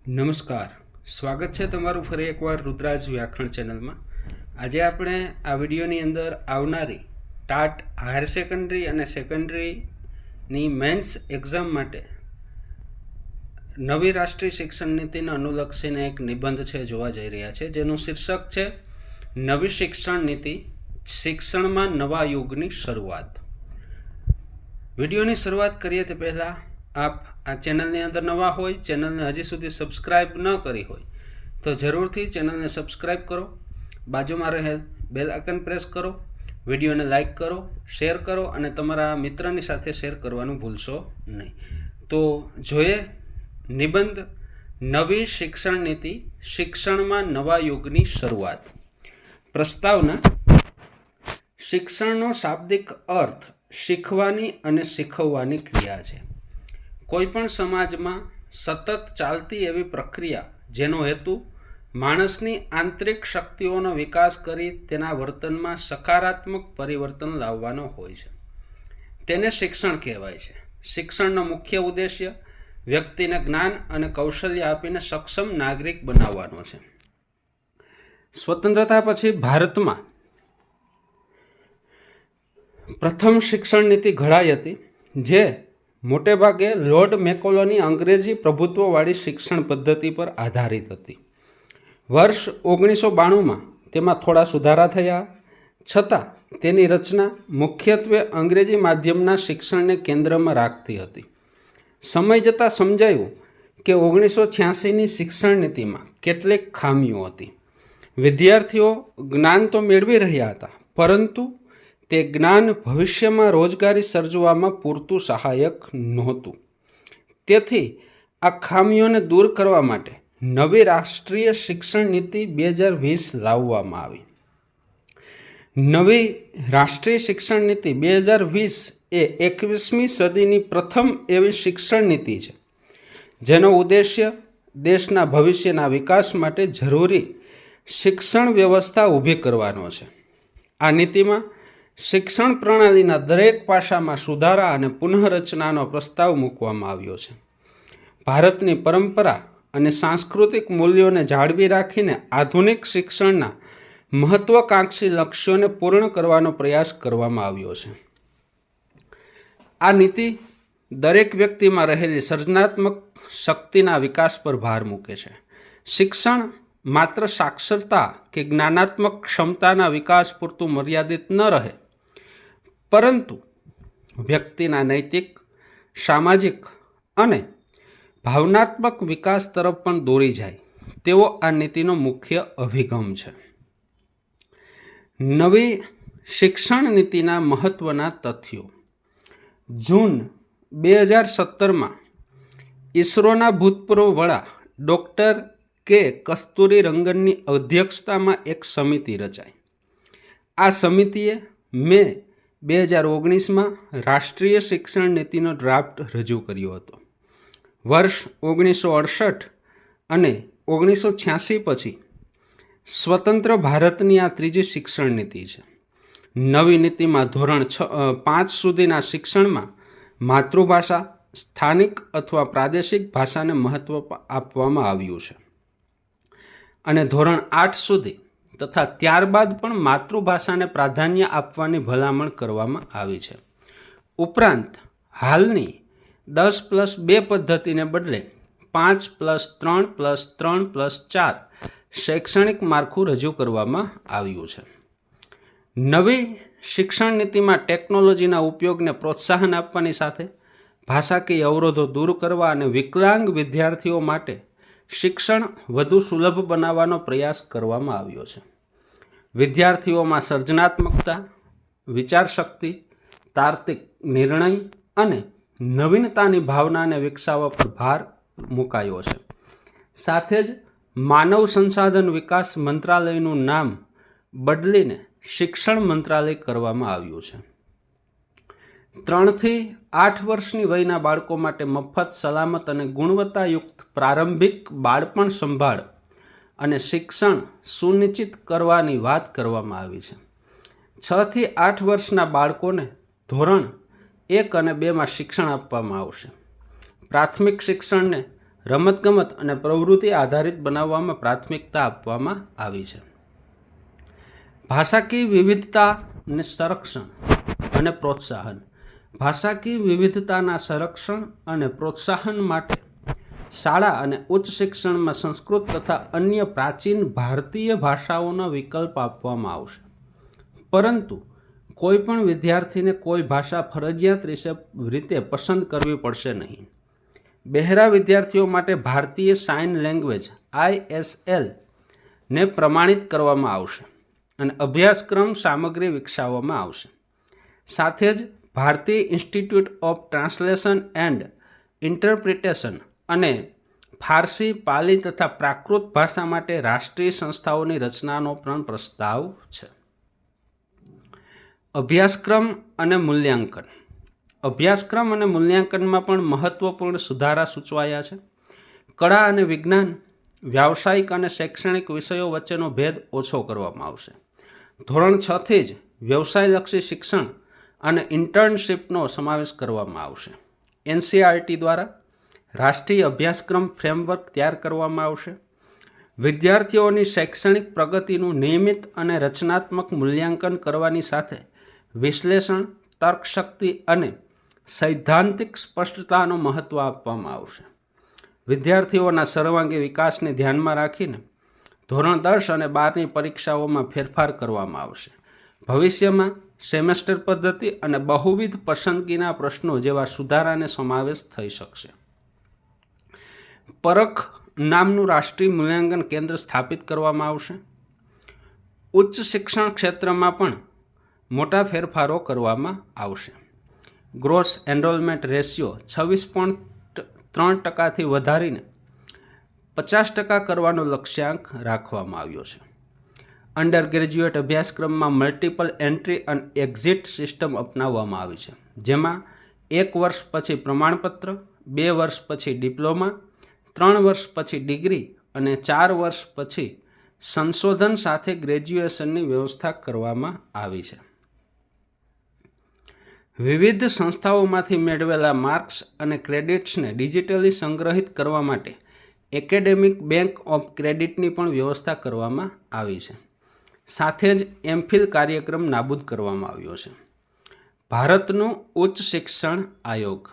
નમસ્કાર, સ્વાગત છે તમારું ફરી એકવાર રુદ્રાજ વ્યાકરણ ચેનલમાં. આજે આપણે આ વિડીયોની અંદર આવનારી ટાટ હાયર સેકન્ડરી અને સેકન્ડરીની મેન્સ એક્ઝામ માટે નવી રાષ્ટ્રીય શિક્ષણ નીતિને અનુલક્ષીને એક નિબંધ છે જોવા જઈ રહ્યા છે, જેનું શીર્ષક છે નવી શિક્ષણ નીતિ, શિક્ષણમાં નવા યુગની શરૂઆત. વિડીયોની શરૂઆત કરીએ તે પહેલાં આપ આ ચેનલની અંદર નવા હોય, ચેનલને હજી સુધી સબસ્ક્રાઇબ ન કરી હોય તો જરૂરથી ચેનલને સબસ્ક્રાઇબ કરો, બાજુમાં રહેલ બેલ આઇકન પ્રેસ કરો, વિડીયોને લાઇક કરો, શેર કરો અને તમારા મિત્રની સાથે શેર કરવાનું ભૂલશો નહીં. તો જોઈએ નિબંધ નવી શિક્ષણ નીતિ, શિક્ષણમાં નવા યુગની શરૂઆત. પ્રસ્તાવના: શિક્ષણનો શાબ્દિક અર્થ શીખવાની અને શીખવવાની ક્રિયા છે. કોઈપણ સમાજમાં સતત ચાલતી એવી પ્રક્રિયા જેનો હેતુ માણસની આંતરિક શક્તિઓનો વિકાસ કરી તેના વર્તનમાં સકારાત્મક પરિવર્તન લાવવાનો હોય છે, તેને શિક્ષણ કહેવાય છે. શિક્ષણનો મુખ્ય ઉદ્દેશ્ય વ્યક્તિને જ્ઞાન અને કૌશલ્ય આપીને સક્ષમ નાગરિક બનાવવાનો છે. સ્વતંત્રતા પછી ભારતમાં પ્રથમ શિક્ષણ નીતિ ઘડાઈ હતી, જે મોટેભાગે લોર્ડ મેકોલોની અંગ્રેજી પ્રભુત્વવાળી શિક્ષણ પદ્ધતિ પર આધારિત હતી. વર્ષ 1992માં તેમાં થોડા સુધારા થયા, છતાં તેની રચના મુખ્યત્વે અંગ્રેજી માધ્યમના શિક્ષણને કેન્દ્રમાં રાખતી હતી. સમય જતાં સમજાયું કે 1986ની શિક્ષણ નીતિમાં કેટલીક ખામીઓ હતી. વિદ્યાર્થીઓ જ્ઞાન તો મેળવી રહ્યા હતા, પરંતુ તે જ્ઞાન ભવિષ્યમાં રોજગારી સર્જવામાં પૂરતું સહાયક નહોતું. તેથી આ ખામીઓને દૂર કરવા માટે નવી રાષ્ટ્રીય શિક્ષણ નીતિ 2020 લાવવામાં આવી. નવી રાષ્ટ્રીય શિક્ષણ નીતિ 2020 એ 21મી સદીની પ્રથમ એવી શિક્ષણ નીતિ છે, જેનો ઉદ્દેશ્ય દેશના ભવિષ્યના વિકાસ માટે જરૂરી શિક્ષણ વ્યવસ્થા ઊભી કરવાનો છે. આ નીતિમાં શિક્ષણ પ્રણાલીના દરેક પાસામાં સુધારા અને પુનઃરચનાનો પ્રસ્તાવ મૂકવામાં આવ્યો છે. ભારતની પરંપરા અને સાંસ્કૃતિક મૂલ્યોને જાળવી રાખીને આધુનિક શિક્ષણના મહત્વાકાંક્ષી લક્ષ્યોને પૂર્ણ કરવાનો પ્રયાસ કરવામાં આવ્યો છે. આ નીતિ દરેક વ્યક્તિમાં રહેલી સર્જનાત્મક શક્તિના વિકાસ પર ભાર મૂકે છે. શિક્ષણ માત્ર સાક્ષરતા કે જ્ઞાનાત્મક ક્ષમતાના વિકાસ પૂરતું મર્યાદિત ન રહે, પરંતુ વ્યક્તિના નૈતિક, સામાજિક અને ભાવનાત્મક વિકાસ તરફ પણ દોરી જાય તેવો આ નીતિનો મુખ્ય અભિગમ છે. નવી શિક્ષણ નીતિના મહત્વના તથ્યો. જૂન 2017માં ઇસરોના ભૂતપૂર્વ વડા ડૉક્ટર કે કસ્તુરીરંગનની અધ્યક્ષતામાં એક સમિતિ રચાઈ. આ સમિતિએ મે 2019માં રાષ્ટ્રીય શિક્ષણ નીતિનો ડ્રાફ્ટ રજૂ કર્યો હતો. વર્ષ 1968 અને 1986 પછી સ્વતંત્ર ભારતની આ ત્રીજી શિક્ષણ નીતિ છે. નવી નીતિમાં ધોરણ 5 સુધીના શિક્ષણમાં માતૃભાષા, સ્થાનિક અથવા પ્રાદેશિક ભાષાને મહત્વ આપવામાં આવ્યું છે અને ધોરણ 8 સુધી તથા ત્યારબાદ પણ માતૃભાષાને પ્રાધાન્ય આપવાની ભલામણ કરવામાં આવી છે. ઉપરાંત હાલની 10+2 પદ્ધતિને બદલે 5+3+3+4 શૈક્ષણિક માળખું રજૂ કરવામાં આવ્યું છે. નવી શિક્ષણ નીતિમાં ટેકનોલોજીના ઉપયોગને પ્રોત્સાહન આપવાની સાથે ભાષાકીય અવરોધો દૂર કરવા અને વિકલાંગ વિદ્યાર્થીઓ માટે શિક્ષણ વધુ સુલભ બનાવવાનો પ્રયાસ કરવામાં આવ્યો છે. વિદ્યાર્થીઓમાં સર્જનાત્મકતા, વિચારશક્તિ, તાર્કિક નિર્ણય અને નવીનતાની ભાવનાને વિકસાવવા પર ભાર મુકાયો છે. સાથે જ માનવ સંસાધન વિકાસ મંત્રાલયનું નામ બદલીને શિક્ષણ મંત્રાલય કરવામાં આવ્યું છે. 3 થી 8 વર્ષની વયના બાળકો માટે મફત, સલામત અને ગુણવત્તાયુક્ત પ્રારંભિક બાળપણ સંભાળ અને શિક્ષણ સુનિશ્ચિત કરવાની વાત કરવામાં આવી છે. 6 થી 8 વર્ષના બાળકોને ધોરણ 1 અને 2માં શિક્ષણ આપવામાં આવશે. પ્રાથમિક શિક્ષણને રમતગમત અને પ્રવૃત્તિ આધારિત બનાવવામાં પ્રાથમિકતા આપવામાં આવી છે. ભાષાકીય વિવિધતાને સંરક્ષણ અને પ્રોત્સાહન. ભાષાકીય વિવિધતાના સંરક્ષણ અને પ્રોત્સાહન માટે શાળા અને ઉચ્ચ શિક્ષણમાં સંસ્કૃત તથા અન્ય પ્રાચીન ભારતીય ભાષાઓનો વિકલ્પ આપવામાં આવશે, પરંતુ કોઈ પણ વિદ્યાર્થીને કોઈ ભાષા ફરજિયાત રીતે પસંદ કરવી પડશે નહીં. બહેરા વિદ્યાર્થીઓ માટે ભારતીય સાઇન લેંગ્વેજ ISL ને પ્રમાણિત કરવામાં આવશે અને અભ્યાસક્રમ સામગ્રી વિકસાવવામાં આવશે. સાથે જ ભારતીય institute of translation and interpretation અને ફારસી, પાલી તથા પ્રાકૃત ભાષા માટે રાષ્ટ્રીય સંસ્થાઓની રચનાનો પણ પ્રસ્તાવ છે. અભ્યાસક્રમ અને મૂલ્યાંકન. અભ્યાસક્રમ અને મૂલ્યાંકનમાં પણ મહત્વપૂર્ણ સુધારા સૂચવાયા છે. કળા અને વિજ્ઞાન, વ્યાવસાયિક અને શૈક્ષણિક વિષયો વચ્ચેનો ભેદ ઓછો કરવામાં આવશે. ધોરણ 6 થી જ વ્યવસાયલક્ષી શિક્ષણ અને ઇન્ટર્નશીપનો સમાવેશ કરવામાં આવશે. NCERT દ્વારા રાષ્ટ્રીય અભ્યાસક્રમ ફ્રેમવર્ક તૈયાર કરવામાં આવશે. વિદ્યાર્થીઓની શૈક્ષણિક પ્રગતિનું નિયમિત અને રચનાત્મક મૂલ્યાંકન કરવાની સાથે વિશ્લેષણ, તર્કશક્તિ અને સૈદ્ધાંતિક સ્પષ્ટતાનો મહત્વ આપવામાં આવશે. વિદ્યાર્થીઓના સર્વાંગી વિકાસને ધ્યાનમાં રાખીને ધોરણ 10 અને 12ની પરીક્ષાઓમાં ફેરફાર કરવામાં આવશે. ભવિષ્યમાં સેમેસ્ટર પદ્ધતિ અને બહુવિધ પસંદગીના પ્રશ્નો જેવા સુધારાને સમાવેશ થઈ શકશે. પરખ નામનું રાષ્ટ્રીય મૂલ્યાંકન કેન્દ્ર સ્થાપિત કરવામાં આવશે. ઉચ્ચ શિક્ષણ ક્ષેત્રમાં પણ મોટા ફેરફારો કરવામાં આવશે. ગ્રોસ એનરોલમેન્ટ રેશિયો 26.3% વધારીને 50% કરવાનો લક્ષ્યાંક રાખવામાં આવ્યો છે. અંડર ગ્રેજ્યુએટ અભ્યાસક્રમમાં મલ્ટિપલ એન્ટ્રી અને એક્ઝિટ સિસ્ટમ અપનાવવામાં આવી છે, જેમાં 1 વર્ષ પછી પ્રમાણપત્ર, 2 વર્ષ પછી ડિપ્લોમા, 3 વર્ષ પછી ડિગ્રી અને 4 વર્ષ પછી સંશોધન સાથે ગ્રેજ્યુએશનની વ્યવસ્થા કરવામાં આવી છે. વિવિધ સંસ્થાઓમાંથી મેળવેલા માર્ક્સ અને ક્રેડિટ્સને ડિજિટલી સંગ્રહિત કરવા માટે એકેડેમિક બેંક ઓફ ક્રેડિટની પણ વ્યવસ્થા કરવામાં આવી છે. સાથે જ MPhil કાર્યક્રમ નાબૂદ કરવામાં આવ્યો છે. ભારતનું ઉચ્ચ શિક્ષણ આયોગ.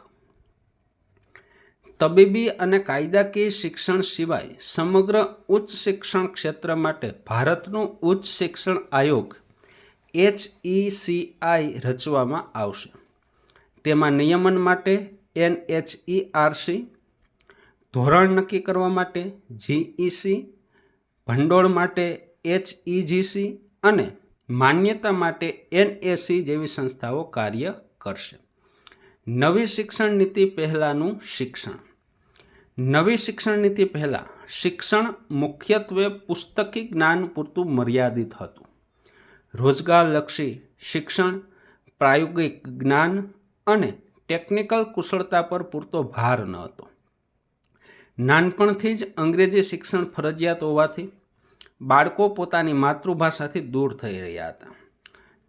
તબીબી અને કાયદાકીય શિક્ષણ સિવાય સમગ્ર ઉચ્ચ શિક્ષણ ક્ષેત્ર માટે ભારતનું ઉચ્ચ શિક્ષણ આયોગ HECI રચવામાં આવશે. તેમાં નિયમન માટે NHERC, ધોરણ નક્કી કરવા માટે GEC, ભંડોળ માટે HEGC અને માન્યતા માટે NAC જેવી સંસ્થાઓ કાર્ય કરશે. નવી શિક્ષણ નીતિ પહેલાંનું શિક્ષણ. નવી શિક્ષણ નીતિ પહેલાં શિક્ષણ મુખ્યત્વે પુસ્તકી જ્ઞાન પૂરતું મર્યાદિત હતું. રોજગારલક્ષી શિક્ષણ, પ્રાયોગિક જ્ઞાન અને ટેકનિકલ કુશળતા પર પૂરતો ભાર ન હતો. નાનપણથી જ અંગ્રેજી શિક્ષણ ફરજિયાત હોવાથી બાળકો પોતાની માતૃભાષાથી દૂર થઈ રહ્યા હતા.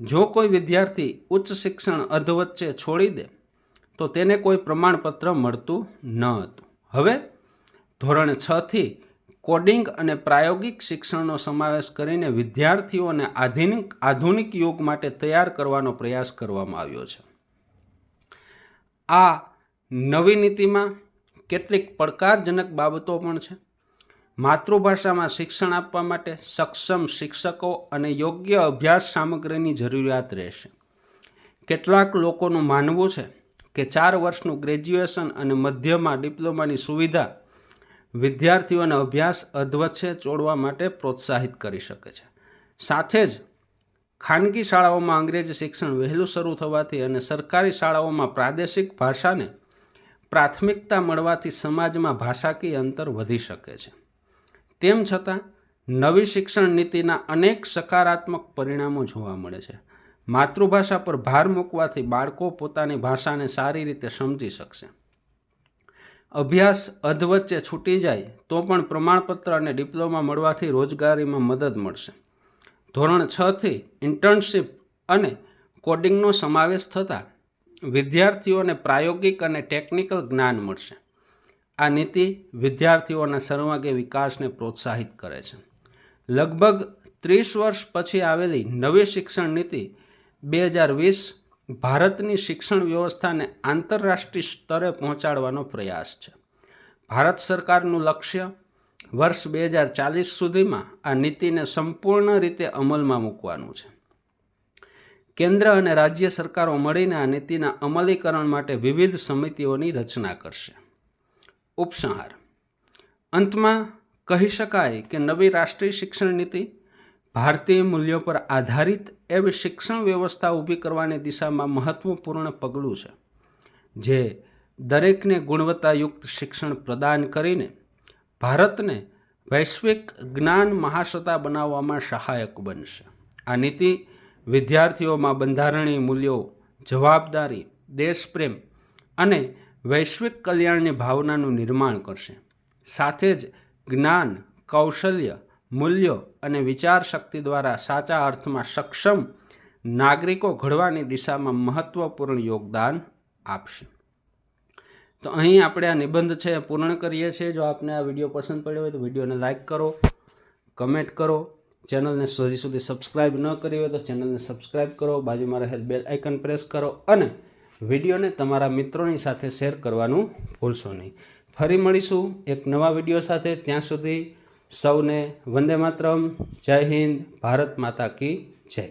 જો કોઈ વિદ્યાર્થી ઉચ્ચ શિક્ષણ અધવચ્ચે છોડી દે તો તેને કોઈ પ્રમાણપત્ર મળતું ન હતું. હવે ધોરણ 6 થી કોડિંગ અને પ્રાયોગિક શિક્ષણનો સમાવેશ કરીને વિદ્યાર્થીઓને આધુનિક યુગ માટે તૈયાર કરવાનો પ્રયાસ કરવામાં આવ્યો છે. આ નવી નીતિમાં કેટલીક પડકારજનક બાબતો પણ છે. માતૃભાષામાં શિક્ષણ આપવા માટે સક્ષમ શિક્ષકો અને યોગ્ય અભ્યાસ સામગ્રીની જરૂરિયાત રહેશે. કેટલાક લોકોનું માનવું છે કે 4 વર્ષનું ગ્રેજ્યુએશન અને મધ્યમાં ડિપ્લોમાની સુવિધા વિદ્યાર્થીઓને અભ્યાસ અધવચ્ચે છોડવા માટે પ્રોત્સાહિત કરી શકે છે. સાથે જ ખાનગી શાળાઓમાં અંગ્રેજી શિક્ષણ વહેલું શરૂ થવાથી અને સરકારી શાળાઓમાં પ્રાદેશિક ભાષાને પ્રાથમિકતા મળવાથી સમાજમાં ભાષાકીય અંતર વધી શકે છે. તેમ છતાં નવી શિક્ષણ નીતિના અનેક સકારાત્મક પરિણામો જોવા મળે છે. માતૃભાષા પર ભાર મૂકવાથી બાળકો પોતાની ભાષાને સારી રીતે સમજી શકશે. અભ્યાસ અધવચ્ચે છૂટી જાય તો પણ પ્રમાણપત્ર અને ડિપ્લોમા મળવાથી રોજગારીમાં મદદ મળશે. ધોરણ 6 થી ઇન્ટર્નશીપ અને કોડિંગનો સમાવેશ થતાં વિદ્યાર્થીઓને પ્રાયોગિક અને ટેકનિકલ જ્ઞાન મળશે. આ નીતિ વિદ્યાર્થીઓના સર્વાંગી વિકાસને પ્રોત્સાહિત કરે છે. લગભગ 30 વર્ષ પછી આવેલી નવી શિક્ષણ નીતિ 2020 ભારતની શિક્ષણ વ્યવસ્થાને આંતરરાષ્ટ્રીય સ્તરે પહોંચાડવાનો પ્રયાસ છે. ભારત સરકારનું લક્ષ્ય વર્ષ 2040 સુધીમાં આ નીતિને સંપૂર્ણ રીતે અમલમાં મૂકવાનું છે. કેન્દ્ર અને રાજ્ય સરકારો મળીને આ નીતિના અમલીકરણ માટે વિવિધ સમિતિઓની રચના કરશે. ઉપસંહાર. અંતમાં કહી શકાય કે નવી રાષ્ટ્રીય શિક્ષણ નીતિ ભારતીય મૂલ્યો પર આધારિત એવી શિક્ષણ વ્યવસ્થા ઊભી કરવાની દિશામાં મહત્વપૂર્ણ પગલું છે, જે દરેકને ગુણવત્તાયુક્ત શિક્ષણ પ્રદાન કરીને ભારતને વૈશ્વિક જ્ઞાન મહાસત્તા બનાવવામાં સહાયક બનશે. આ નીતિ વિદ્યાર્થીઓમાં બંધારણીય મૂલ્યો, જવાબદારી, દેશપ્રેમ અને વૈશ્વિક કલ્યાણની ભાવનાનું નિર્માણ કરશે. સાથે જ જ્ઞાન, કૌશલ્ય, મૂલ્યો અને વિચાર શક્તિ દ્વારા સાચા અર્થમાં સક્ષમ નાગરિકો ઘડવાની દિશામાં મહત્વપૂર્ણ યોગદાન આપશે. તો અહીં આપણે આ નિબંધ છે પૂર્ણ કરીએ છીએ. જો આપને આ વિડીયો પસંદ પડ્યો હોય તો વિડીયોને લાઇક કરો, કમેન્ટ કરો. ચેનલને હજી સુધી સબસ્ક્રાઈબ ન કરી હોય તો ચેનલને સબસ્ક્રાઈબ કરો, બાજુમાં રહેલ બેલ આઇકન પ્રેસ કરો અને વિડીયોને તમારા મિત્રોની સાથે શેર કરવાનું ભૂલશો નહીં. ફરી મળીશું એક નવા વિડીયો સાથે. ત્યાં સુધી સૌને વંદે માતરમ. જય હિન્દ. ભારત માતા કી જય.